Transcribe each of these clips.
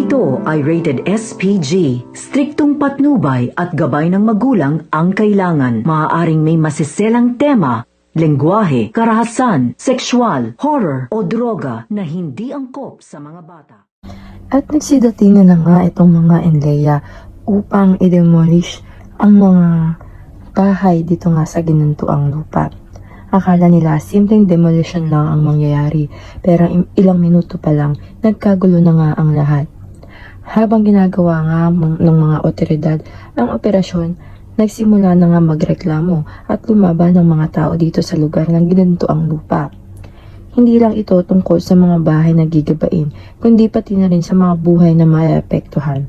Ito ay rated SPG. Striktong patnubay at gabay ng magulang ang kailangan. Maaaring may masiselang tema, lengguwahe, karahasan, sexual, horror o droga na hindi angkop sa mga bata. At nagsidatingan na nga itong mga Enleia upang i-demolish ang mga bahay dito nga sa ginantuang lupa. Akala nila simpleng demolition lang ang mangyayari, pero ilang minuto pa lang nagkagulo na nga ang lahat. Habang ginagawa nga ng mga otoridad ang operasyon, nagsimula na nga magreklamo at lumaban ng mga tao dito sa lugar ng ginantuang lupa. Hindi lang ito tungkol sa mga bahay na gigabain, kundi pati na rin sa mga buhay na maapektuhan.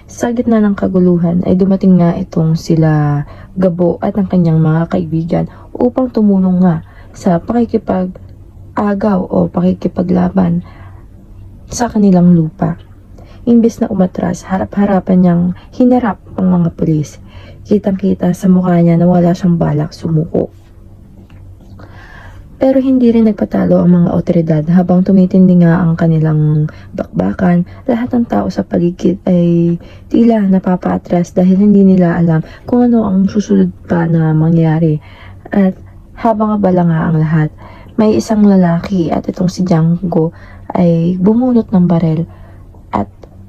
Sa gitna ng kaguluhan ay dumating nga itong sila Gabo at ang kanyang mga kaibigan upang tumulong nga sa pakikipag-agaw o pakikipaglaban sa kanilang lupa. Imbes na umatras, harap-harapan niyang hinarap ang mga pulis. Kitang-kita sa mukha niya na wala siyang balak sumuko. Pero hindi rin nagpatalo ang mga otoridad habang tumitindi nga ang kanilang bakbakan. Lahat ng tao sa paligid ay tila napapaatras dahil hindi nila alam kung ano ang susunod pa na mangyari. At habang abala nga ang lahat, may isang lalaki at itong si Django ay bumunot ng barel at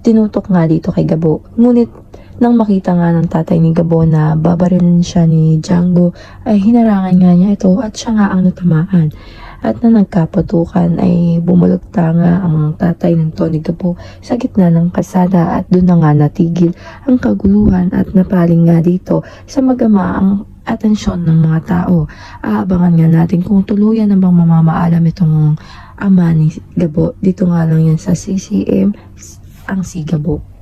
tinutok nga dito kay Gabo. Ngunit nang makita nga ng tatay ni Gabo na babarilin siya ni Django, ay hinarangan nga niya ito at siya nga ang natamaan. At na nagkapatukan ay bumulagta nga ang tatay ng ni Gabo sa gitna ng kalsada at doon na nga natigil ang kaguluhan at napaling nga dito sa magama ang atensyon ng mga tao. Aabangan nga natin kung tuluyan na bang mamamaalam itong ama ni Gabo. Dito nga lang yan sa CCM, ang si Gabo.